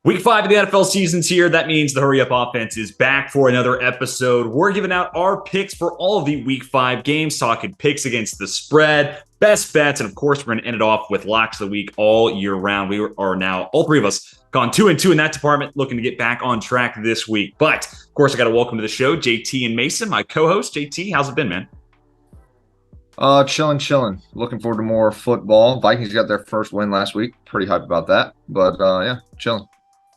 Week 5 of the NFL season's here. That means the Hurry Up Offense is back for another episode. We're giving out our picks for all of the Week 5 games, talking picks against the spread, best bets, and of course, we're going to end it off with locks of the week all year round. We are now, all three of us, gone 2-2 in that department, looking to get back on track this week. But, of course, I got to welcome to the show JT and Mason, my co-host. JT, how's it been, man? Chilling. Looking forward to more football. Vikings got their first win last week. Pretty hyped about that. But, yeah, chilling.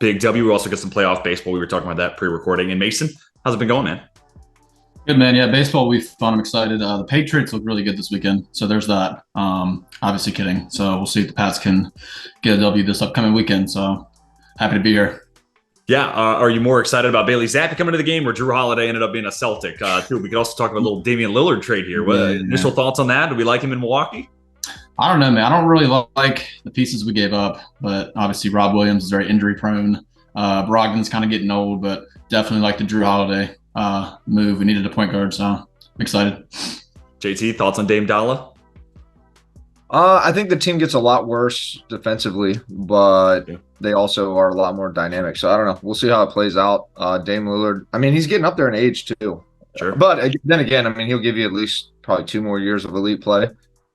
Big W. We also got some playoff baseball. We were talking about that pre-recording. And Mason, how's it been going, man? Good, man. Yeah, baseball, we've fun. I'm excited. The Patriots look really good this weekend. So there's that. Obviously kidding. So we'll see if the Pats can get a W this upcoming weekend. So happy to be here. Yeah. Are you more excited about Bailey Zappi coming to the game or Drew Holiday ended up being a Celtic too? We could also talk about a little Damian Lillard trade here. Initial thoughts on that? Do we like him in Milwaukee? I don't know, man. I don't really like the pieces we gave up, but obviously Rob Williams is very injury prone. Brogdon's kind of getting old, but definitely like the Drew Holiday move. We needed a point guard, so I'm excited. JT, thoughts on Dame Dalla? I think the team gets a lot worse defensively, but they also are a lot more dynamic. So I don't know. We'll see how it plays out. Dame Lillard, I mean, he's getting up there in age too. Sure. But then again, I mean, he'll give you at least probably 2 more years of elite play.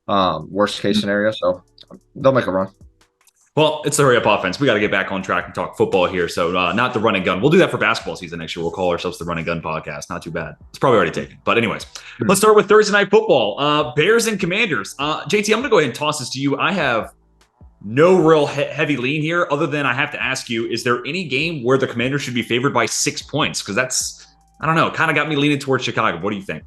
Worst case scenario, so they'll make a run. Well, it's the Hurry Up Offense. We got to get back on track and talk football here. So not the run and gun. We'll do that for basketball season next year. We'll call ourselves the Run and Gun Podcast. Not too bad. It's probably already taken. But anyways, let's start with Thursday Night Football. Bears and Commanders. JT, I'm going to go ahead and toss this to you. I have no real heavy lean here other than I have to ask you, is there any game where the Commanders should be favored by 6 points? Because that's, I don't know, kind of got me leaning towards Chicago. What do you think?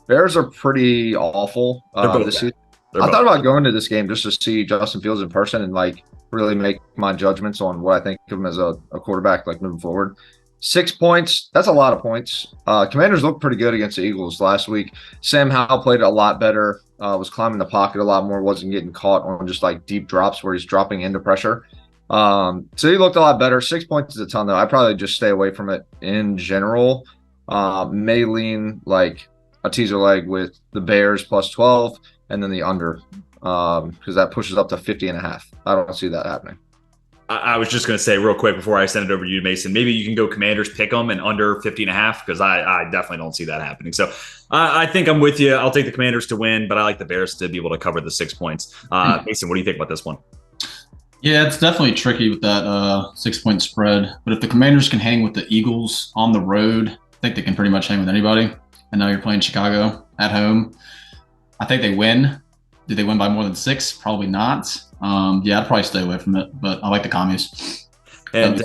Bears are pretty awful this season. I thought about going to this game just to see Justin Fields in person and like really make my judgments on what I think of him as a quarterback like moving forward. 6 points, that's a lot of points. Commanders looked pretty good against the Eagles last week. Sam Howell played a lot better, was climbing the pocket a lot more, wasn't getting caught on just like deep drops where he's dropping into pressure. So he looked a lot better. 6 points is a ton though. I'd probably just stay away from it in general. May lean like a teaser leg with the Bears plus 12 and then the under because that pushes up to 50.5. I don't see that happening. I was just going to say real quick before I send it over to you, Mason, maybe you can go Commanders pick them and under 50.5 because I definitely don't see that happening. So I think I'm with you. I'll take the Commanders to win, but I like the Bears to be able to cover the 6 points. Mason, what do you think about this one? Yeah, it's definitely tricky with that 6-point spread. But if the Commanders can hang with the Eagles on the road, I think they can pretty much hang with anybody. And now you're playing Chicago at home. I think they win. Did they win by more than 6? Probably not. Yeah, I'd probably stay away from it, but I like the commies. And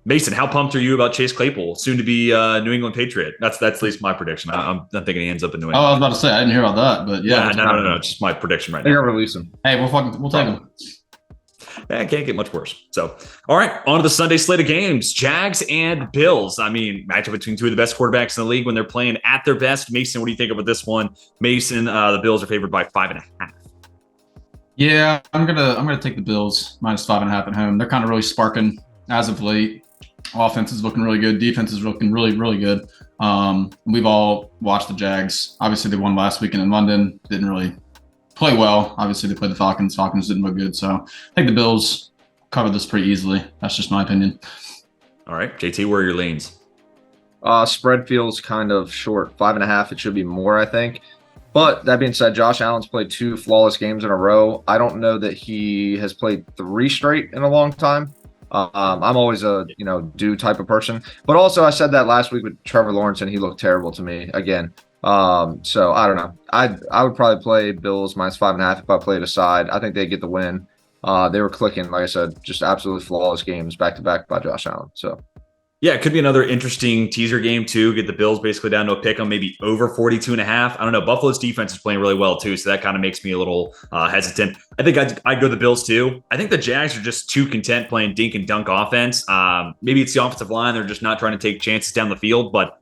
Mason, how pumped are you about Chase Claypool, soon to be New England Patriot? That's at least my prediction. I'm thinking he ends up in New England. Oh, I was about to say I didn't hear about that, but yeah. No. It's just my prediction right now. They're gonna release him. Hey, we'll take him. Yeah, it can't get much worse. So, all right, on to the Sunday slate of games. Jags and Bills. I mean, matchup between 2 of the best quarterbacks in the league when they're playing at their best. Mason, what do you think about this one? Mason, the Bills are favored by 5.5. Yeah, I'm gonna take the Bills minus 5.5 at home. They're kind of really sparking as of late. Offense is looking really good. Defense is looking really, really good. We've all watched the Jags. Obviously, they won last weekend in London. Didn't really play well. Obviously, they played the Falcons. Falcons didn't look good. So I think the Bills covered this pretty easily. That's just my opinion. All right, JT, where are your leans? Spread feels kind of short. 5.5. It should be more, I think. But that being said, Josh Allen's played 2 flawless games in a row. I don't know that he has played 3 straight in a long time. I'm always a do type of person. But also, I said that last week with Trevor Lawrence, and he looked terrible to me again. So I don't know. I would probably play Bills minus 5.5 if I played aside. I think they get the win. They were clicking, like I said, just absolutely flawless games back to back by Josh Allen. So yeah, it could be another interesting teaser game too. Get the Bills basically down to a pick on maybe over 42.5. I don't know. Buffalo's defense is playing really well too, so that kind of makes me a little hesitant. I think I'd go the Bills too. I think the Jags are just too content playing dink and dunk offense. Maybe it's the offensive line; they're just not trying to take chances down the field. But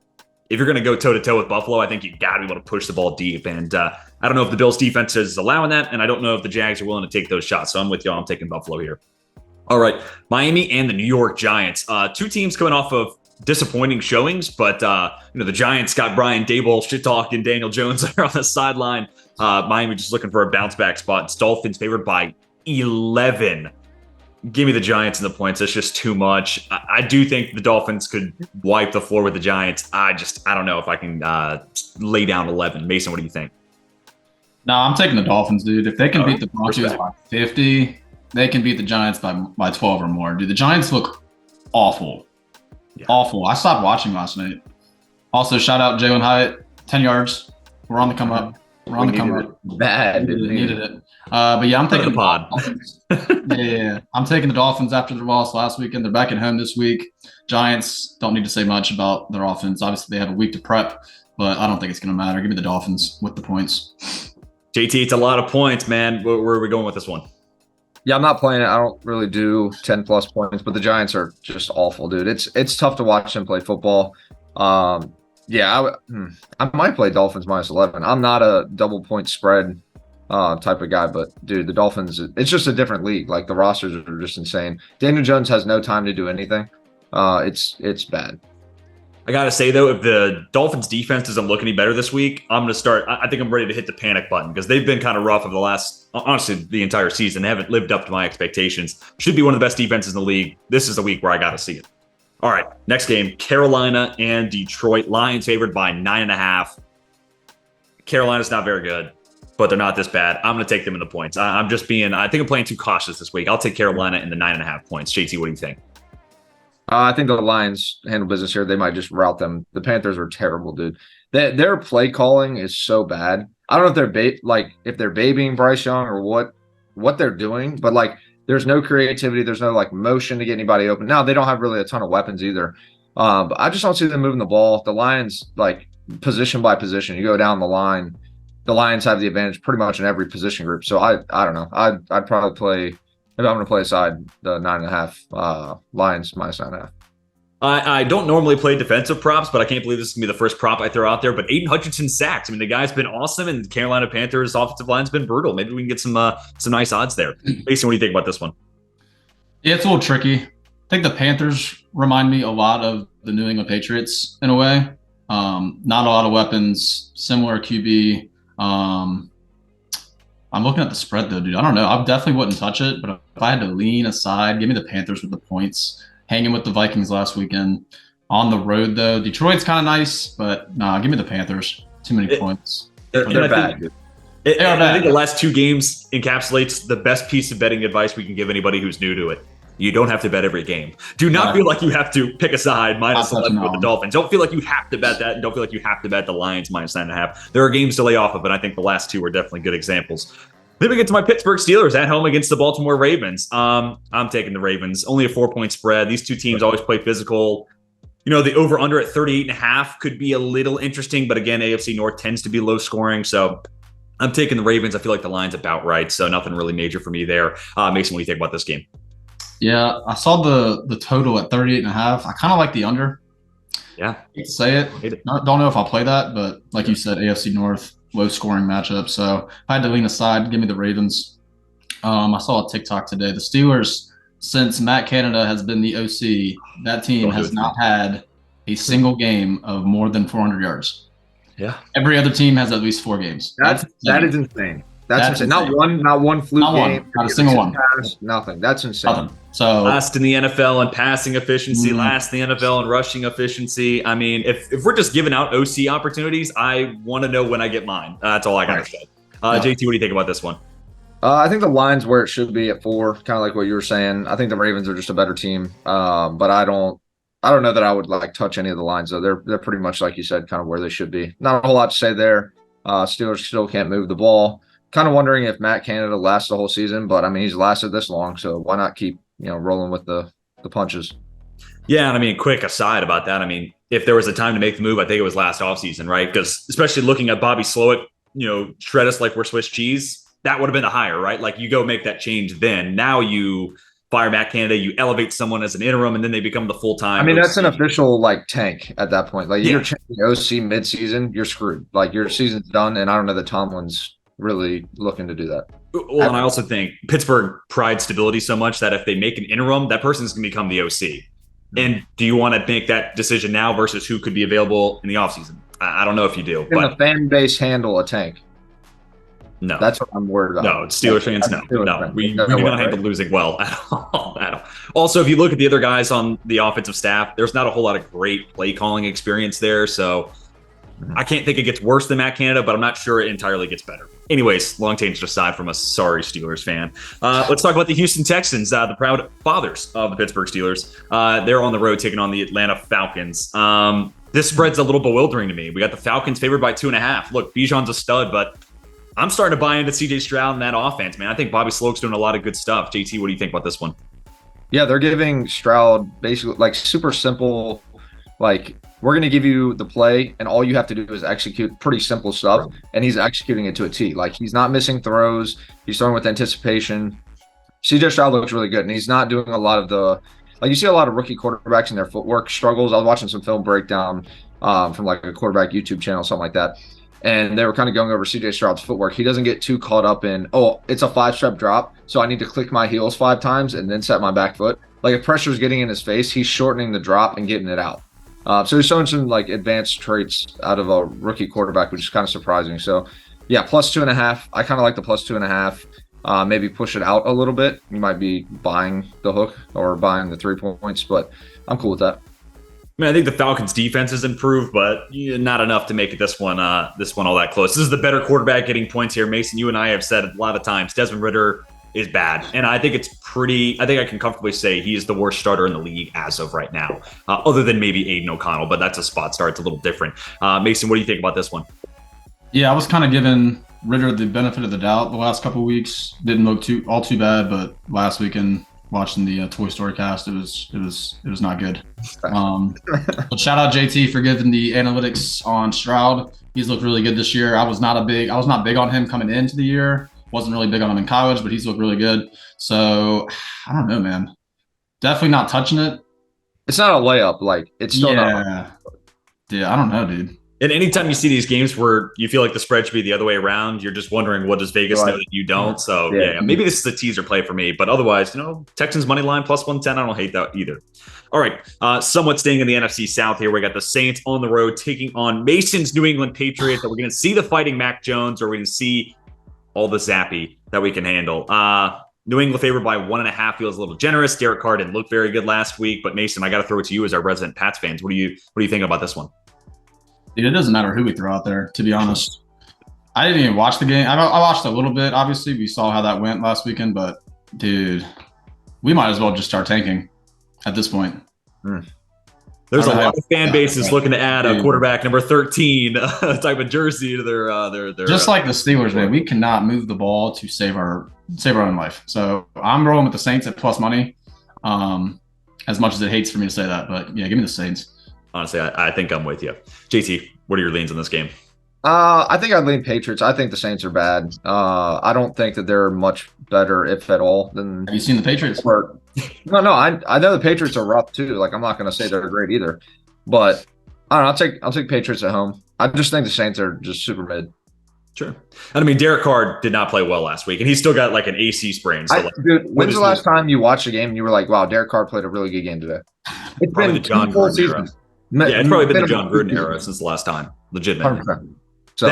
if you're going to go toe to toe with Buffalo, I think you got to be able to push the ball deep. And I don't know if the Bills defense is allowing that, and I don't know if the Jags are willing to take those shots. So I'm with y'all. I'm taking Buffalo here. All right, Miami and the New York Giants. 2 teams coming off of disappointing showings, but the Giants got Brian Daboll shit talking Daniel Jones there on the sideline Miami just looking for a bounce back spot. It's Dolphins favored by 11. Give me the Giants and the points. That's just too much. I do think the Dolphins could wipe the floor with the Giants. I don't know if I can lay down 11. Mason, what do you think? No, I'm taking the Dolphins, dude. If they can beat the Broncos by 50, they can beat the Giants by 12 or more. Dude, the Giants look awful. Yeah. Awful. I stopped watching last night. Also, shout out Jalen Hyatt, 10 yards. We're on the come up. We're on the come up. Bad. Needed it. But yeah, I'm taking the Dolphins. Yeah. I'm taking the Dolphins after the loss last weekend. They're back at home this week. Giants don't need to say much about their offense. Obviously, they have a week to prep, but I don't think it's going to matter. Give me the Dolphins with the points. JT, it's a lot of points, man. Where are we going with this one? Yeah, I'm not playing it. I don't really do 10 plus points, but the Giants are just awful, dude. It's tough to watch them play football. Yeah, I might play Dolphins minus 11. I'm not a double point spread type of guy, but dude, the Dolphins, it's just a different league. Like the rosters are just insane. Daniel Jones has no time to do anything. It's bad. I got to say, though, if the Dolphins defense doesn't look any better this week, I'm going to start. I think I'm ready to hit the panic button because they've been kind of rough over the last, honestly, the entire season. They haven't lived up to my expectations. Should be one of the best defenses in the league. This is the week where I got to see it. All right, next game, Carolina and Detroit. Lions favored by 9.5. Carolina's not very good, but they're not this bad. I'm going to take them in the points. I think I'm playing too cautious this week. I'll take Carolina in the 9.5 points. JT, what do you think? I think the Lions handle business here. They might just rout them. The Panthers are terrible, dude. Their play calling is so bad. I don't know if they're babying Bryce Young or what they're doing, but like there's no creativity. There's no like motion to get anybody open. Now they don't have really a ton of weapons either. But I just don't see them moving the ball. The Lions, like position by position, you go down the line, the Lions have the advantage pretty much in every position group. So I don't know. I'd probably play. Maybe I'm going to play aside the 9.5 Lions minus 9.5. I don't normally play defensive props, but I can't believe this is going to be the first prop I throw out there. But Aiden Hutchinson sacks. I mean, the guy's been awesome, and the Carolina Panthers offensive line's been brutal. Maybe we can get some nice odds there. Mason, what do you think about this one? Yeah, it's a little tricky. I think the Panthers remind me a lot of the New England Patriots in a way. Not a lot of weapons, similar QB. I'm looking at the spread, though, dude. I don't know. I definitely wouldn't touch it, but if I had to lean aside, give me the Panthers with the points. Hanging with the Vikings last weekend. On the road, though, Detroit's kind of nice, but nah, give me the Panthers. Too many points. They're bad. I think the last two games encapsulates the best piece of betting advice we can give anybody who's new to it. You don't have to bet every game. Do not feel like you have to pick a side minus 11 with the Dolphins. Don't feel like you have to bet that, and don't feel like you have to bet the Lions minus 9.5. There are games to lay off of, and I think the last two are definitely good examples. Then we get to my Pittsburgh Steelers at home against the Baltimore Ravens. I'm taking the Ravens. Only a 4-point spread. These two teams always play physical. You know, the over-under at 38.5 could be a little interesting, but again, AFC North tends to be low scoring, so I'm taking the Ravens. I feel like the line's about right, so nothing really major for me there. Mason, what do you think about this game? Yeah, I saw the total at 38.5. I kind of like the under. Yeah. I hate to say it. Don't know if I'll play that, but like you said, AFC North, low-scoring matchup. So if I had to lean aside, give me the Ravens. I saw a TikTok today. The Steelers, since Matt Canada has been the OC, that team has not had a single game of more than 400 yards. Yeah. Every other team has at least 4 games. That is insane. That's insane. Not one fluke game. Not a single one. Nothing. That's insane. Nothing. So last in the NFL in passing efficiency, last in the NFL in rushing efficiency. I mean, if we're just giving out OC opportunities, I want to know when I get mine. That's all I got to say. JT, what do you think about this one? I think the line's where it should be at 4, kind of like what you were saying. I think the Ravens are just a better team, but I don't know that I would like touch any of the lines though. They're pretty much like you said, kind of where they should be. Not a whole lot to say there. Steelers still can't move the ball. Kind of wondering if Matt Canada lasts the whole season, but I mean he's lasted this long, so why not keep rolling with the punches? Yeah, and I mean, quick aside about that. I mean, if there was a time to make the move, I think it was last offseason, right? Because especially looking at Bobby Slowick, shred us like we're Swiss cheese. That would have been the hire, right? Like you go make that change then. Now you fire Matt Canada, you elevate someone as an interim, and then they become the full-time. I mean, that's an official tank at that point. Like you're changing OC midseason, you're screwed. Like your season's done, and I don't know that Tomlin's really looking to do that. Well, and I also think Pittsburgh prides stability so much that if they make an interim, that person's going to become the OC. And do you want to make that decision now versus who could be available in the offseason? I don't know if you do. Can the fan base handle a tank? No. That's what I'm worried about. No, Steelers fans, no. We do not handle losing well at all. Also, if you look at the other guys on the offensive staff, there's not a whole lot of great play calling experience there. So I can't think it gets worse than Matt Canada, but I'm not sure it entirely gets better. Anyways, long tangent aside from a sorry Steelers fan. Let's talk about the Houston Texans, the proud fathers of the Pittsburgh Steelers. They're on the road taking on the Atlanta Falcons. This spread's a little bewildering to me. We got the Falcons favored by 2.5. Look, Bijan's a stud, but I'm starting to buy into CJ Stroud and that offense, man. I think Bobby Sloak's doing a lot of good stuff. JT, what do you think about this one? Yeah, they're giving Stroud basically like super simple, like we're going to give you the play and all you have to do is execute pretty simple stuff. And he's executing it to a T. Like he's not missing throws. He's throwing with anticipation. CJ Stroud looks really good. And he's not doing a lot of like you see a lot of rookie quarterbacks in their footwork struggles. I was watching some film breakdown from like a quarterback YouTube channel, something like that. And they were kind of going over CJ Stroud's footwork. He doesn't get too caught up in, oh, it's a 5-step drop, so I need to click my heels 5 times and then set my back foot. Like if pressure's getting in his face, he's shortening the drop and getting it out. So he's showing some like advanced traits out of a rookie quarterback, which is kind of surprising. So yeah, plus 2.5. I kind of like the plus 2.5. Maybe push it out a little bit. You might be buying the hook or buying the 3 points, but I'm cool with that. I mean, I think the Falcons' defense has improved, but not enough to make it this one all that close. This is the better quarterback getting points here. Mason, you and I have said a lot of times, Desmond Ridder is bad. And I think I think I can comfortably say he is the worst starter in the league as of right now, other than maybe Aiden O'Connell, but that's a spot start. It's a little different. Mason, what do you think about this one? Yeah, I was kind of giving Ridder the benefit of the doubt the last couple of weeks. Didn't look too bad, but last weekend, watching the Toy Story cast, it was not good. But shout out JT for giving the analytics on Stroud. He's looked really good this year. I was not big on him coming into the year. Wasn't really big on him in college, but he's looked really good. So I don't know, man. Definitely not touching it. It's not a layup. Like it's still not. Yeah, I don't know, dude. And anytime you see these games where you feel like the spread should be the other way around, you're just wondering, what does Vegas know that you don't? So yeah, maybe this is a teaser play for me. But otherwise, Texans money line plus 110. I don't hate that either. All right, somewhat staying in the NFC South here. We got the Saints on the road taking on Mason's New England Patriots. Are we going to see the fighting Mac Jones, or are we going to see all the zappy that we can handle? New England favored by 1.5 feels a little generous. Derek Carr didn't look very good last week, but Mason, I got to throw it to you as our resident Pats fans. What do you think about this one? Dude, it doesn't matter who we throw out there, to be honest. I didn't even watch the game. I watched a little bit. Obviously, we saw how that went last weekend, but dude, we might as well just start tanking at this point. There's a lot of fan bases looking to add a quarterback number 13 type of jersey to their just like the Steelers, man. We cannot move the ball to save our own life. So I'm rolling with the Saints at plus money. As much as it hates for me to say that, but yeah, give me the Saints. Honestly, I think I'm with you. JT, what are your leans in this game? I think I'd lean Patriots. I think the Saints are bad. I don't think that they're much better, if at all, than. Have you seen the Patriots? No. I know the Patriots are rough too. Like I'm not going to say they're great either, but I don't know. I'll take Patriots at home. I just think the Saints are just super mid. Sure. And I mean, Derek Carr did not play well last week, and he's still got like an AC sprain. So dude, when's the last time you watched a game and you were like, wow, Derek Carr played a really good game today? It's been the John Gruden era. Yeah, it's probably been the John Gruden era since the last time. Legitimately. 100%. So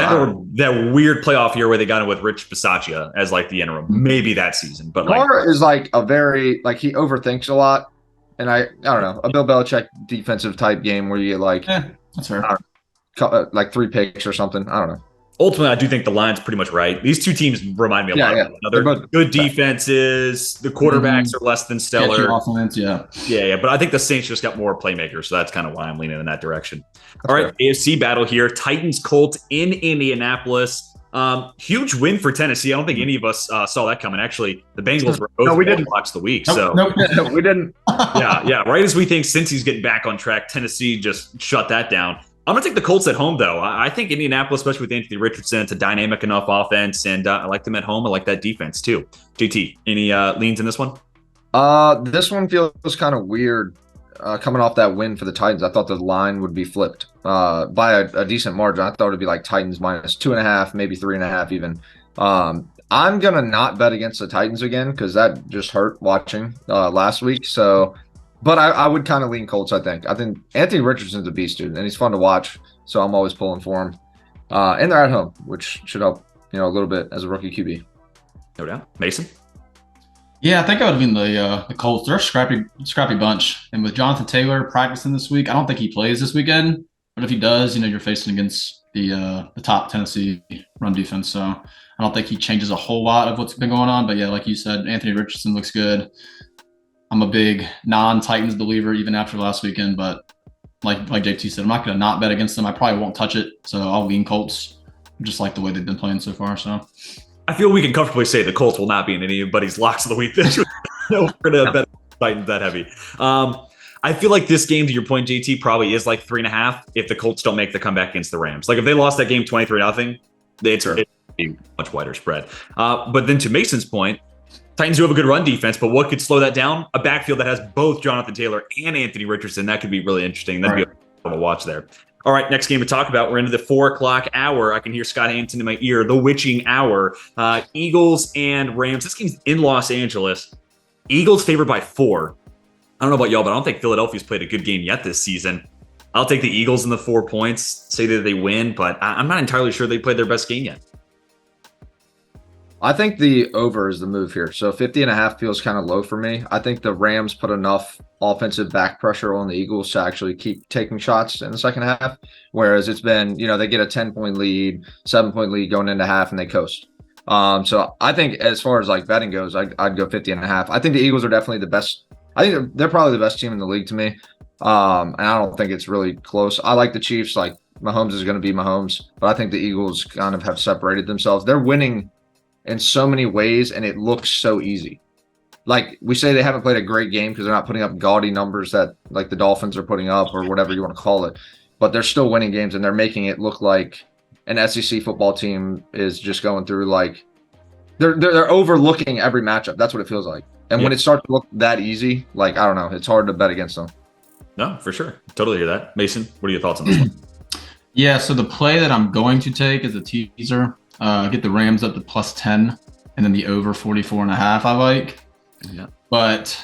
that weird playoff year where they got it with Rich Bisaccia as like the interim, maybe that season. But Carr is like a very he overthinks a lot, and I don't know, a Bill Belichick defensive type game where you that's fair. Like 3 picks or something. I don't know. Ultimately, I do think the line's pretty much right. These two teams remind me a lot of one another. Good defenses. The quarterbacks are less than stellar. Offense, yeah. But I think the Saints just got more playmakers, so that's kind of why I'm leaning in that direction. All right, AFC battle here. Titans Colts in Indianapolis. Huge win for Tennessee. I don't think any of us saw that coming. Actually, the Bengals were both blocks of the week. No, we didn't. Yeah. Right as we think Cincy's getting back on track, Tennessee just shut that down. I'm going to take the Colts at home, though. I think Indianapolis, especially with Anthony Richardson, it's a dynamic enough offense, and I like them at home. I like that defense, too. JT, any leans in this one? This one feels kind of weird coming off that win for the Titans. I thought the line would be flipped by a decent margin. I thought it would be like Titans minus 2.5, maybe 3.5 even. I'm going to not bet against the Titans again because that just hurt watching last week. So... But I would kind of lean Colts, I think. I think Anthony Richardson's a beast, dude, and he's fun to watch, so I'm always pulling for him. And they're at home, which should help, a little bit as a rookie QB. No doubt. Mason? Yeah, I think I would have been the Colts. They're a scrappy bunch. And with Jonathan Taylor practicing this week, I don't think he plays this weekend. But if he does, you're facing against the top Tennessee run defense. So I don't think he changes a whole lot of what's been going on. But yeah, like you said, Anthony Richardson looks good. I'm a big non-Titans believer even after last weekend. But like JT said, I'm not going to not bet against them. I probably won't touch it. So I'll lean Colts, just like the way they've been playing so far. So I feel we can comfortably say the Colts will not be in anybody's locks of the week this week. No, we're going to bet Titans that heavy. I feel like this game, to your point, JT, probably is like 3.5 if the Colts don't make the comeback against the Rams. Like if they lost that game 23-0, it's a much wider spread. But then to Mason's point, Titans do have a good run defense, but what could slow that down? A backfield that has both Jonathan Taylor and Anthony Richardson. That could be really interesting. That'd be a watch there. All right, next game to talk about. We're into the 4:00 hour. I can hear Scott Hampton in my ear. The witching hour. Eagles and Rams. This game's in Los Angeles. Eagles favored by 4. I don't know about y'all, but I don't think Philadelphia's played a good game yet this season. I'll take the Eagles in the 4 points, say that they win, but I'm not entirely sure they played their best game yet. I think the over is the move here. So 50.5 feels kind of low for me. I think the Rams put enough offensive back pressure on the Eagles to actually keep taking shots in the second half. Whereas it's been, they get a 10-point lead, 7-point lead going into half, and they coast. So I think as far as like betting goes, I'd go 50.5. I think the Eagles are definitely the best. I think they're probably the best team in the league to me. And I don't think it's really close. I like the Chiefs. Like Mahomes is going to be Mahomes, but I think the Eagles kind of have separated themselves. They're winning in so many ways, and it looks so easy. Like we say they haven't played a great game because they're not putting up gaudy numbers that like the Dolphins are putting up or whatever you want to call it, but they're still winning games, and they're making it look like an SEC football team is just going through like they're overlooking every matchup. That's what it feels like. And when it starts to look that easy, like, I don't know, it's hard to bet against them. No, for sure. Totally hear that. Mason, what are your thoughts on this one? Yeah, so the play that I'm going to take is a teaser. Get the Rams up to +10, and then the over 44.5 I like. Yeah. But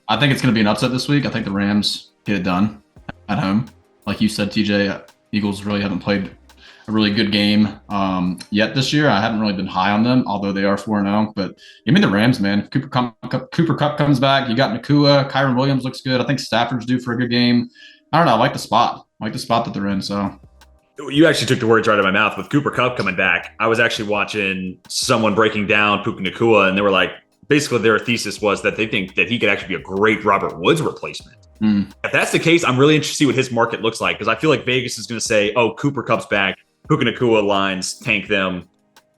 I think it's going to be an upset this week. I think the Rams get it done at home. Like you said, TJ, Eagles really haven't played a really good game yet this year. I haven't really been high on them, although they are 4-0. But give me the Rams, man. Cooper Kupp comes back. You got Nakua. Kyron Williams looks good. I think Stafford's due for a good game. I don't know. I like the spot. that they're in. So you actually took the words right out of my mouth with Cooper Kupp coming back. I was actually watching someone breaking down Puka Nakua, and they were like, basically their thesis was that they think that he could actually be a great Robert Woods replacement. If that's the case, I'm really interested to see what his market looks like, because I feel like Vegas is going to say, oh, Cooper Kupp's back, Puka Nakua lines tank them,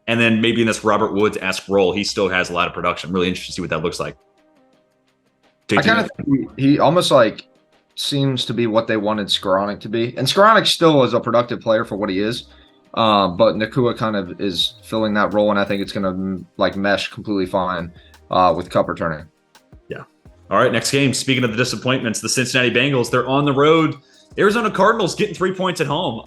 and then maybe in this Robert Woods-esque role, he still has a lot of production. I'm really interested to see what that looks like. JT? I kind of think he almost like seems to be what they wanted Skoranek to be. And Skoranek still is a productive player for what he is. But Nakua kind of is filling that role, and I think it's going to like mesh completely fine with Kupp returning. Yeah. All right, next game. Speaking of the disappointments, the Cincinnati Bengals, they're on the road. Arizona Cardinals getting 3 points at home.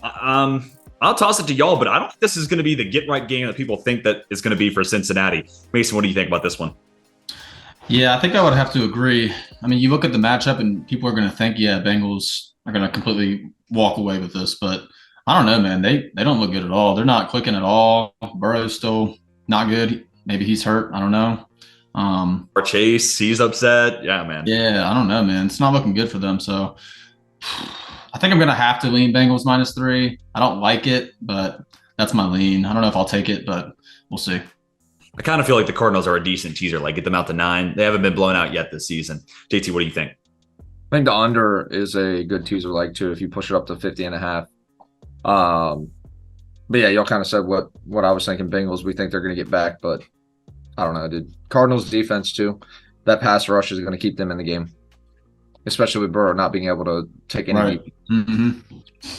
I'll toss it to y'all, but I don't think this is going to be the get-right game that people think that is going to be for Cincinnati. Mason, what do you think about this one? Yeah, I think I would have to agree. I mean, you look at the matchup and people are going to think, yeah, Bengals are going to completely walk away with this. But I don't know, man. They don't look good at all. They're not clicking at all. Burrow's still not good. Maybe he's hurt. I don't know. Or Chase, he's upset. Yeah, man. Yeah, I don't know, man. It's not looking good for them. So I think I'm going to have to lean Bengals -3. I don't like it, but that's my lean. I don't know if I'll take it, but we'll see. I kind of feel like the Cardinals are a decent teaser. Like, get them out to 9. They haven't been blown out yet this season. JT, what do you think? I think the under is a good teaser like too if you push it up to 50.5. But yeah, y'all kind of said what I was thinking. Bengals, we think they're going to get back, but I don't know, dude. Cardinals defense too. That pass rush is going to keep them in the game, especially with Burrow not being able to take any. Right.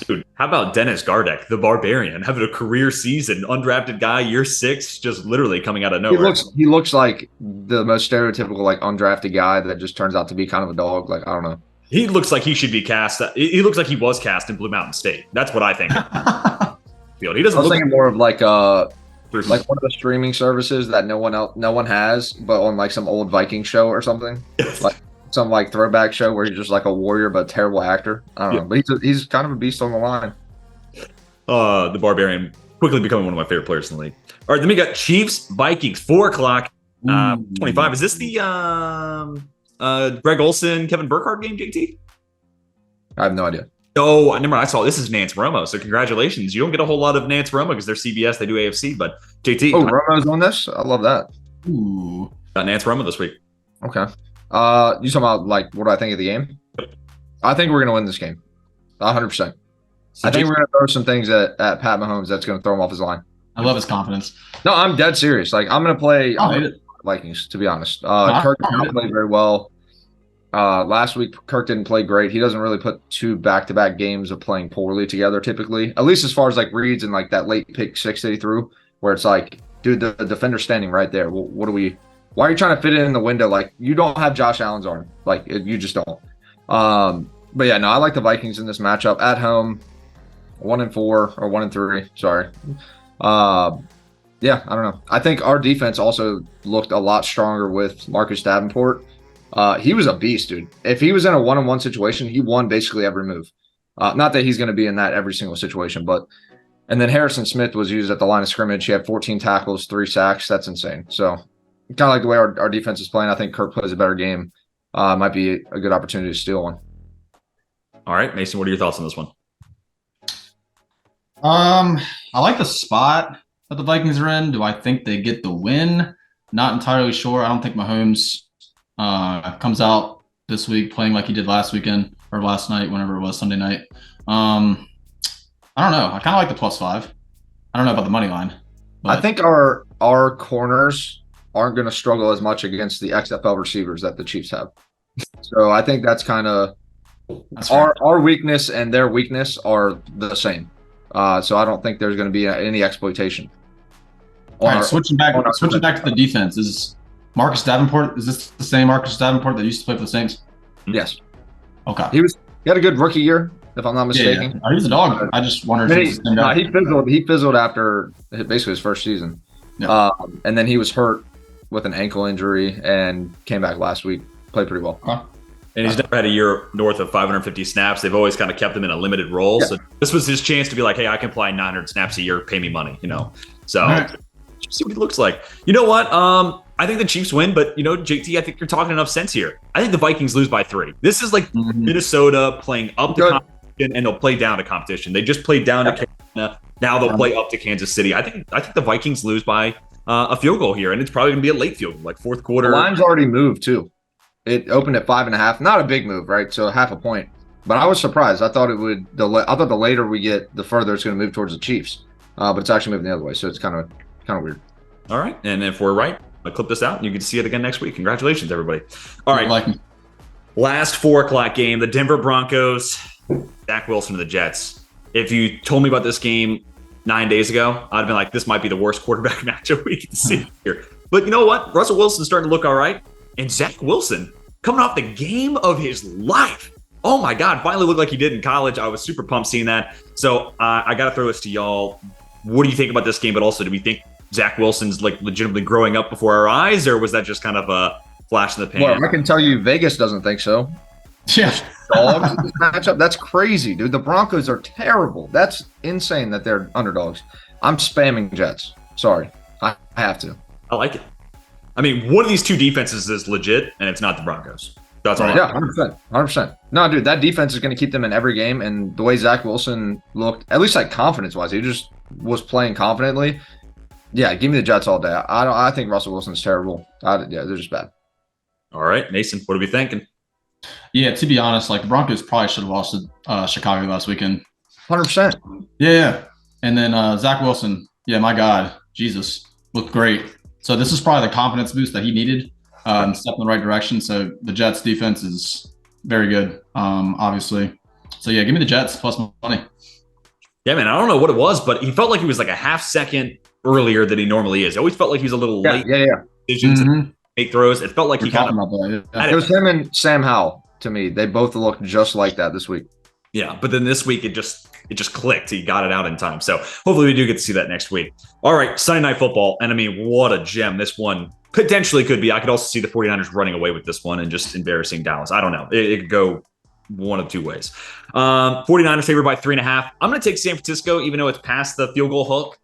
Dude, how about Dennis Gardeck, the Barbarian, having a career season, undrafted guy, year 6, just literally coming out of nowhere. He looks like the most stereotypical like undrafted guy that just turns out to be kind of a dog. Like, I don't know. He looks like he should be cast. He looks like he was cast in Blue Mountain State. That's what I think. He doesn't. I was thinking more of like one of the streaming services that no one has, but on like some old Viking show or something. Yes. Like some like throwback show where he's just like a warrior but a terrible actor. I don't know, but he's kind of a beast on the line. The Barbarian quickly becoming one of my favorite players in the league. All right, then we got Chiefs, Vikings, 4 o'clock, 25. Is this the Greg Olsen, Kevin Burkhardt game, JT? I have no idea. Oh, I remember I saw this is Nance Romo. So congratulations. You don't get a whole lot of Nance Romo because they're CBS, they do AFC, but JT. Oh, Romo's on this? I love that. Ooh. Got Nance Romo this week. Okay. You talking about like what do I think of the game? I think we're gonna win this game. 100%. So I think we're gonna throw some things at Pat Mahomes that's gonna throw him off his line. I love his confidence. No, I'm dead serious. Like I'm gonna play Vikings, to be honest. Kirk did not play very well. Last week Kirk didn't play great. He doesn't really put 2 back-to-back games of playing poorly together typically. At least as far as like reads and like that late pick 6 that he threw, where it's like, dude, the defender's standing right there. What do we? Why are you trying to fit it in the window? Like you don't have Josh Allen's arm. Like you just don't. But yeah, no, I like the Vikings in this matchup at home. 1-4 or 1-3. Sorry. Yeah, I don't know. I think our defense also looked a lot stronger with Marcus Davenport. He was a beast, dude. If he was in a 1-on-1 situation, he won basically every move. Not that he's going to be in that every single situation, but and then Harrison Smith was used at the line of scrimmage. He had 14 tackles, 3 sacks. That's insane. So kind of like the way our defense is playing. I think Kirk plays a better game. Might be a good opportunity to steal one. All right, Mason, what are your thoughts on this one? I like the spot that the Vikings are in. Do I think they get the win? Not entirely sure. I don't think Mahomes comes out this week playing like he did last weekend or last night, whenever it was, Sunday night. I don't know. I kind of like the +5. I don't know about the money line. I think our corners aren't going to struggle as much against the XFL receivers that the Chiefs have. So I think that's kind of our weakness and their weakness are the same. So I don't think there's going to be any exploitation. All right, switching back to the defense. Is Marcus Davenport, is this the same Marcus Davenport that used to play for the Saints? Yes. Okay. He had a good rookie year, if I'm not mistaken. Yeah. He was a dog. I just wondered if he fizzled after basically his first season. Yeah. And then he was hurt with an ankle injury and came back last week. Played pretty well. Okay. And he's never had a year north of 550 snaps. They've always kind of kept him in a limited role. Yeah. So this was his chance to be like, hey, I can play 900 snaps a year, pay me money, So see what he looks like. You know what? I think the Chiefs win, but JT, I think you're talking enough sense here. I think the Vikings lose by 3. This is like Minnesota playing up to competition, and they'll play down to competition. They just played down to Carolina. Now they'll play up to Kansas City. I think the Vikings lose by a field goal here, and it's probably going to be a late field goal, like fourth quarter. The line's already moved too. It opened at 5.5. Not a big move, right? So half a point. But I was surprised. I thought it would delay. I thought the later we get, the further it's going to move towards the Chiefs. But it's actually moving the other way. So it's kind of weird. All right. And if we're right, I'll clip this out and you can see it again next week. Congratulations, everybody. All right. Last 4 o'clock game, the Denver Broncos, Zach Wilson to the Jets. If you told me about this game 9 days ago, I'd have been like, this might be the worst quarterback matchup we can see here. But you know what? Russell Wilson's starting to look all right. And Zach Wilson coming off the game of his life. Oh my God, finally looked like he did in college. I was super pumped seeing that. So I got to throw this to y'all. What do you think about this game? But also, do we think Zach Wilson's like legitimately growing up before our eyes, or was that just kind of a flash in the pan? Well, I can tell you Vegas doesn't think so. Yeah. Dogs in this matchup. That's crazy, dude. The Broncos are terrible. That's insane that they're underdogs. I'm spamming Jets. Sorry. I have to. I like it. I mean, one of these two defenses is legit, and it's not the Broncos. That's all. Yeah, 100%. 100%. No, dude, that defense is going to keep them in every game. And the way Zach Wilson looked, at least like confidence-wise, he just was playing confidently. Yeah, give me the Jets all day. I think Russell Wilson's terrible. They're just bad. All right, Mason, what are we thinking? Yeah, to be honest, like the Broncos probably should have lost to Chicago last weekend. 100%. Yeah. And then Zach Wilson, yeah, my God, Jesus, looked great. So this is probably the confidence boost that he needed and step in the right direction. So the Jets defense is very good, obviously. So yeah, give me the Jets plus money. Yeah, man, I don't know what it was, but he felt like he was like a half second earlier than he normally is. I always felt like he was a little late. Yeah. Decisions to make throws. It felt like he kind of. It was him and Sam Howell to me. They both looked just like that this week. Yeah, but then this week it just clicked. He got it out in time. So hopefully we do get to see that next week. All right, Sunday Night Football. And I mean, what a gem this one potentially could be. I could also see the 49ers running away with this one and just embarrassing Dallas. I don't know. It could go one of two ways. 49ers favored by 3.5. I'm going to take San Francisco, even though it's past the field goal hook.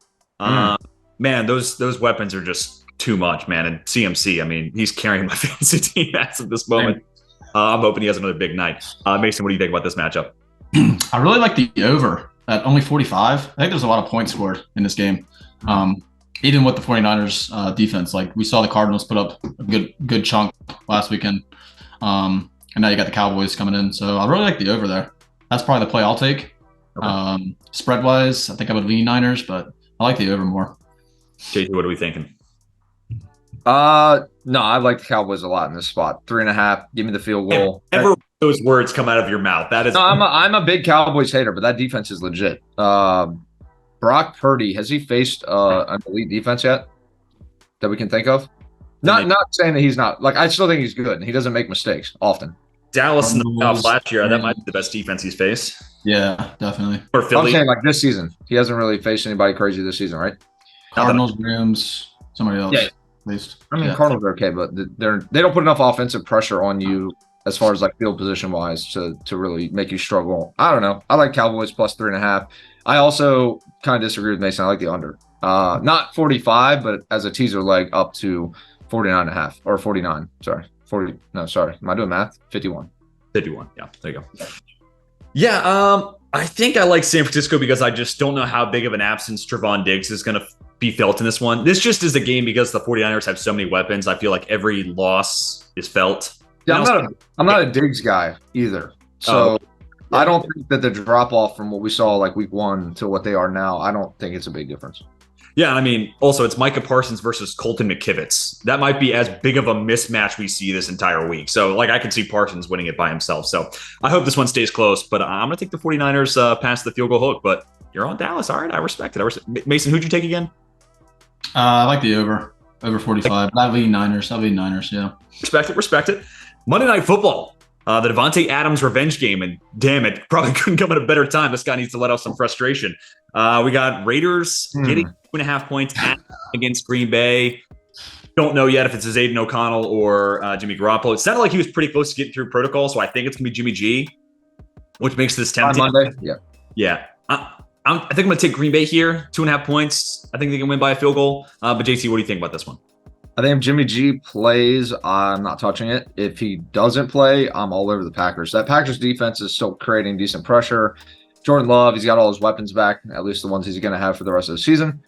Man, those weapons are just too much, man. And CMC, I mean, he's carrying my fantasy team as of this moment. I'm hoping he has another big night. Mason, what do you think about this matchup? I really like the over at only 45. I think there's a lot of points scored in this game. Even with the 49ers defense, like we saw the Cardinals put up a good chunk last weekend. And now you got the Cowboys coming in. So I really like the over there. That's probably the play I'll take. Okay. Spread wise, I think I would lean Niners, but I like the over more. JT, what are we thinking? No, I like the Cowboys a lot in this spot. 3.5. Give me the field goal. Never those words come out of your mouth. That is. No, I'm a big Cowboys hater, but that defense is legit. Brock Purdy, has he faced an elite defense yet that we can think of? Not saying that he's not. Like, I still think he's good, and he doesn't make mistakes often. Dallas in the playoffs last year, that might be the best defense he's faced. Yeah, definitely. Or Philly. I'm saying, like, this season. He hasn't really faced anybody crazy this season, right? Cardinals, Rams, somebody else. Yeah. At least. I mean, Cardinals are okay, but they don't put enough offensive pressure on you as far as like field position wise to really make you struggle. I don't know. I like Cowboys plus 3.5. I also kind of disagree with Mason. I like the under. Not 45, but as a teaser leg up to 49.5 or 49. Sorry. 40. No, sorry. Am I doing math? 51. 51. Yeah. There you go. Yeah. I think I like San Francisco because I just don't know how big of an absence Trevon Diggs is going to be felt in this one. This just is a game because the 49ers have so many weapons. I feel like every loss is felt. Yeah, I'm not a Diggs guy either. So I don't think that the drop off from what we saw like week 1 to what they are now, I don't think it's a big difference. Yeah, I mean, also it's Micah Parsons versus Colton McKivitz. That might be as big of a mismatch we see this entire week. So, like, I can see Parsons winning it by himself. So, I hope this one stays close. But I'm going to take the 49ers past the field goal hook. But you're on Dallas. All right, I respect it. Mason, who'd you take again? I like the over 45. But I lean Niners. Yeah. Respect it. Monday Night Football. The Devontae Adams revenge game, and damn it, probably couldn't come at a better time. This guy needs to let off some frustration. We got Raiders getting 2.5 points against Green Bay. Don't know yet if it's Aiden O'Connell or Jimmy Garoppolo. It sounded like he was pretty close to getting through protocol, so I think it's going to be Jimmy G, which makes this tempting. On Monday? Yeah. I think I'm going to take Green Bay here, 2.5 points. I think they can win by a field goal. But JT, what do you think about this one? I think if Jimmy G plays, I'm not touching it. If he doesn't play, I'm all over the Packers. That Packers defense is still creating decent pressure. Jordan Love, he's got all his weapons back, at least the ones he's going to have for the rest of the season.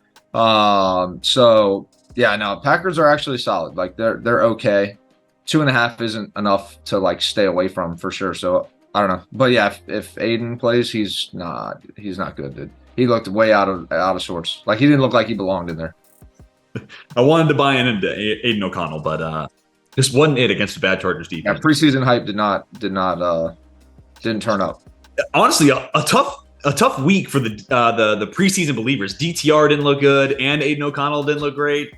So, yeah, no, Packers are actually solid. Like, they're okay. 2.5 isn't enough to, like, stay away from for sure. So, I don't know. But, yeah, if Aiden plays, he's not good, dude. He looked way out of sorts. Like, he didn't look like he belonged in there. I wanted to buy into Aiden O'Connell, but this wasn't it against the bad Chargers defense. Yeah, preseason hype didn't turn up. Honestly, a tough week for the preseason believers. DTR didn't look good, and Aiden O'Connell didn't look great.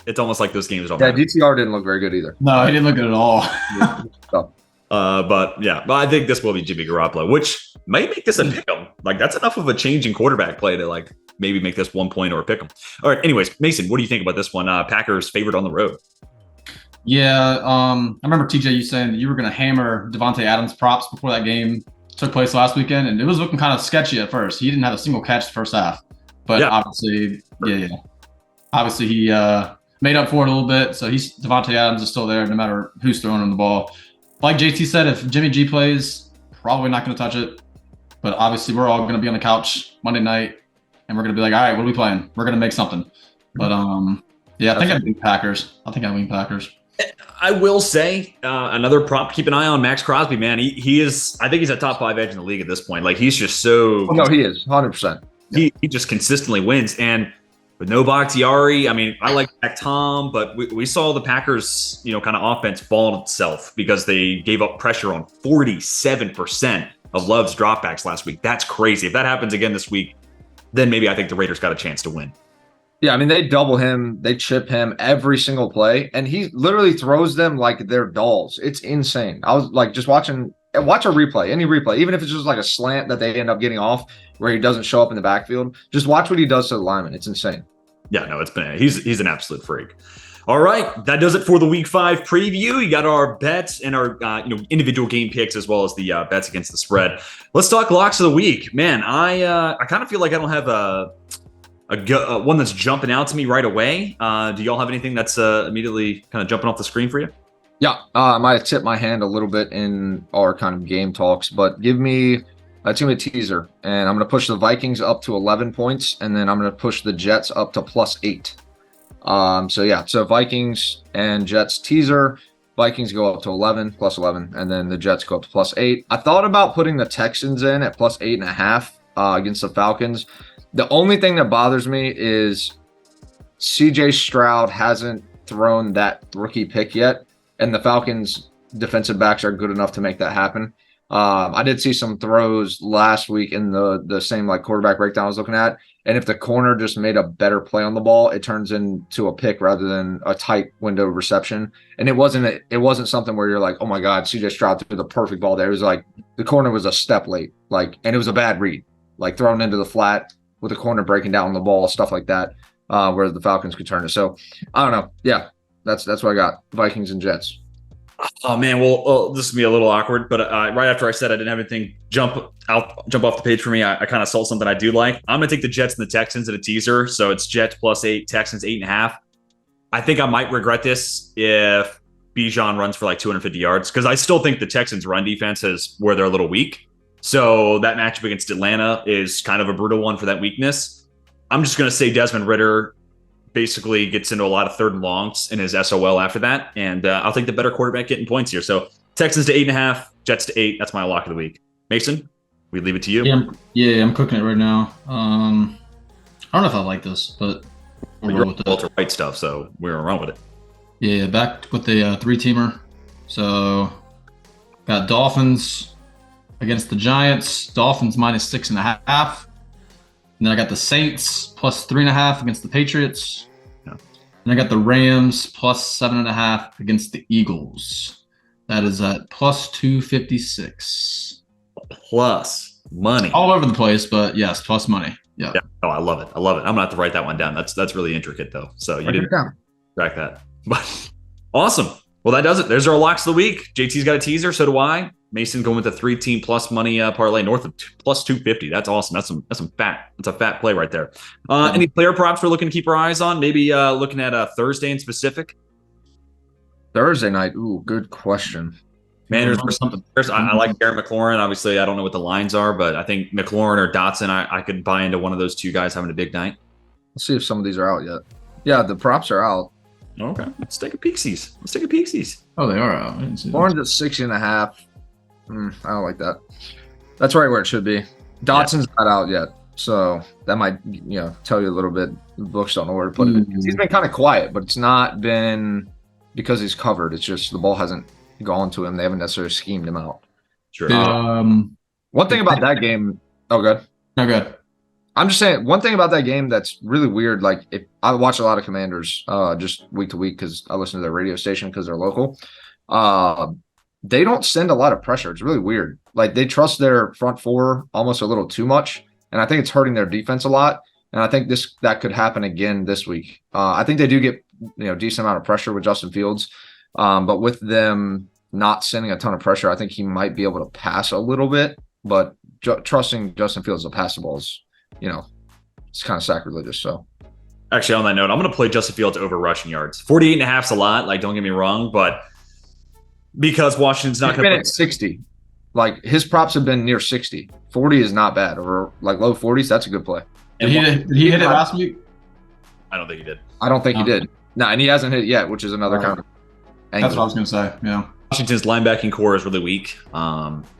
It's almost like those games don't matter. DTR didn't look very good either. No, he didn't look good at all. But I think this will be Jimmy Garoppolo, which may make this a pick'em. Like, that's enough of a change in quarterback play to like maybe make this 1 point or a pick'em. All right. Anyways, Mason, what do you think about this one? Packers favored on the road. Yeah. I remember TJ, you saying that you were going to hammer Devontae Adams props before that game took place last weekend, and it was looking kind of sketchy at first. He didn't have a single catch the first half, but obviously he made up for it a little bit. So Devontae Adams is still there no matter who's throwing him the ball. Like JT said, if Jimmy G plays, probably not going to touch it. But obviously, we're all going to be on the couch Monday night, and we're going to be like, all right, what are we playing? We're going to make something. But, I think I'd lean Packers. I will say another prop to keep an eye on, Max Crosby, man. He is – I think he's a top 5 edge in the league at this point. Like, he's just so – Oh, no, he is, 100%. He just consistently wins. And with no Bakhtiari, I mean, I like Zach Tom, but we saw the Packers, kind of offense fall on itself because they gave up pressure on 47% of Love's dropbacks last week. That's crazy. If that happens again this week, then maybe I think the Raiders got a chance to win. Yeah, I mean, they double him, they chip him every single play, and he literally throws them like they're dolls. It's insane. I was like just watch a replay, any replay, even if it's just like a slant that they end up getting off where he doesn't show up in the backfield. Just watch what he does to the lineman. It's insane. Yeah, no, he's an absolute freak. All right, that does it for the Week 5 preview. You got our bets and our individual game picks as well as the bets against the spread. Let's talk locks of the week, man. I kind of feel like I don't have a one that's jumping out to me right away. Do y'all have anything that's immediately kind of jumping off the screen for you? Yeah, I might have tipped my hand a little bit in our kind of game talks, but give me a teaser, and I'm going to push the Vikings up to 11 points, and then I'm going to push the Jets up to +8. So Vikings and Jets teaser. Vikings go up to 11, +11, and then the Jets go up to +8. I thought about putting the Texans in at +8.5 against the Falcons. The only thing that bothers me is CJ Stroud hasn't thrown that rookie pick yet, and the Falcons defensive backs are good enough to make that happen. I did see some throws last week in the same like quarterback breakdown I was looking at, and if the corner just made a better play on the ball, it turns into a pick rather than a tight window reception. And it wasn't something where you're like, oh my God, CJ Stroud threw the perfect ball there. It was like the corner was a step late, and it was a bad read, like thrown into the flat with the corner breaking down the ball, stuff like that, where the Falcons could turn it. So I don't know. Yeah, that's what I got. Vikings and Jets. Oh man, well, this is gonna be a little awkward, but right after I said I didn't have anything jump off the page for me, I kind of saw something I do like. I'm gonna take the Jets and the Texans at a teaser, so it's Jets +8, Texans 8.5. I think I might regret this if Bijan runs for like 250 yards, because I still think the Texans' run defense is where they're a little weak. So that matchup against Atlanta is kind of a brutal one for that weakness. I'm just gonna say Desmond Ridder basically gets into a lot of third and longs in his SOL after that. And I'll take the better quarterback getting points here. So Texans to 8.5, Jets to 8. That's my lock of the week. Mason, we leave it to you. I'm cooking it right now. I don't know if I like this, but we'll roll with Walter White stuff, so we're gonna run with it. Yeah, back with the 3-teamer. So got Dolphins against the Giants. Dolphins -6.5. And then I got the Saints +3.5 against the Patriots. Yeah. And I got the Rams +7.5 against the Eagles. That is at +256. Plus money. All over the place, but yes, plus money. Yeah. Oh, I love it. I'm gonna have to write that one down. That's really intricate though. So you didn't track that. But awesome. Well, that does it. There's our locks of the week. JT's got a teaser, so do I. Mason going with a 3-team plus money parlay north of +250. That's awesome. That's a fat play right there. Any player props we're looking to keep our eyes on? Maybe looking at Thursday in specific. Thursday night. Ooh, good question. Man, I like Darren McLaurin. Obviously, I don't know what the lines are, but I think McLaurin or Dotson, I could buy into one of those two guys having a big night. Let's see if some of these are out yet. Yeah, the props are out. Okay, let's take a peeksies. Oh, they are out. Lauren's at 60.5. I don't like that. That's right where it should be. Dotson's not out yet, so that might tell you a little bit. The books don't know where to put it. He's been kind of quiet, but it's not been because he's covered. It's just the ball hasn't gone to him. They haven't necessarily schemed him out. Sure. One thing about that game. Oh, good. No, good. I'm just saying one thing about that game that's really weird. Like, if I watch a lot of Commanders just week to week because I listen to their radio station because they're local. They don't send a lot of pressure. It's really weird. Like, they trust their front four almost a little too much, and I think it's hurting their defense a lot. And I think that could happen again this week. I think they do get decent amount of pressure with Justin Fields, but with them not sending a ton of pressure, I think he might be able to pass a little bit. But trusting Justin Fields to pass the balls, it's kind of sacrilegious. So, actually, on that note, I'm going to play Justin Fields over rushing yards. 48.5 is a lot. Like, don't get me wrong, but because Washington's not going to at 60. Like, his props have been near 60. 40 is not bad. Or like low 40s, that's a good play. Did he hit it last week? I don't think he did. I don't think he did. No, and he hasn't hit it yet, which is another kind of angle. That's what I was going to say. Yeah. Washington's linebacking core is really weak.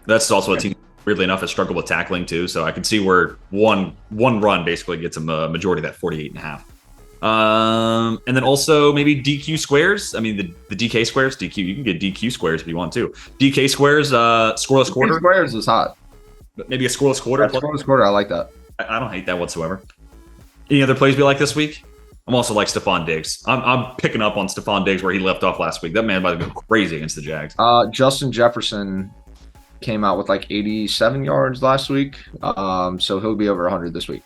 That's also a team, weirdly enough, has struggled with tackling too. So I can see where one run basically gets him a majority of that 48.5. And then also maybe DQ squares. I mean, the DK squares, DQ, you can get DQ squares if you want to. DK squares, scoreless quarter. DK squares is hot. But maybe a scoreless quarter. Scoreless quarter, I like that. I don't hate that whatsoever. Any other plays we like this week? I'm also like Stephon Diggs. I'm picking up on Stephon Diggs where he left off last week. That man about to go crazy against the Jags. Justin Jefferson came out with like 87 yards last week. So he'll be over 100 this week.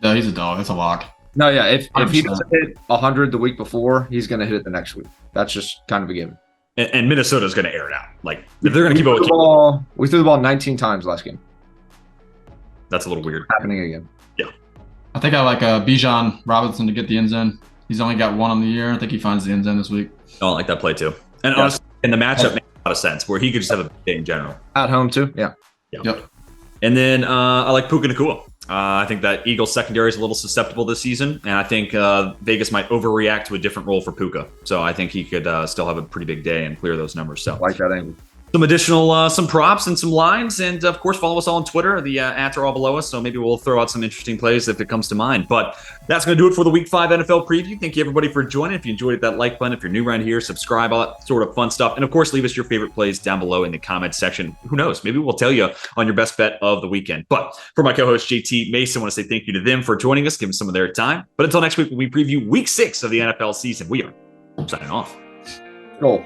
No, he's a dog. That's a lock. No, yeah. If he doesn't hit 100 the week before, he's going to hit it the next week. That's just kind of a given. And Minnesota's going to air it out. Like, if they're going to keep it with we threw the ball 19 times last game. That's a little weird. Happening again. Yeah. I think I like Bijan Robinson to get the end zone. He's only got one on the year. I think he finds the end zone this week. I don't like that play too. And honestly, in the matchup makes a lot of sense where he could just have a big day in general. At home too, yeah. Yep. And then I like Puka Nacua. I think that Eagles secondary is a little susceptible this season, and I think Vegas might overreact to a different role for Puka. So I think he could still have a pretty big day and clear those numbers. So I like that angle. Some additional some props and some lines, and of course follow us all on Twitter. The ads are all below us, so maybe we'll throw out some interesting plays if it comes to mind. But that's going to do it for the Week 5 NFL preview. Thank you everybody for joining. If you enjoyed that like button, if you're new around here, subscribe, all that sort of fun stuff, and of course leave us your favorite plays down below in the comments section. Who knows? Maybe we'll tell you on your best bet of the weekend. But for my co-host JT Mason, I want to say thank you to them for joining us, giving some of their time. But until next week, when we preview Week 6 of the NFL season, we are signing off. Cool.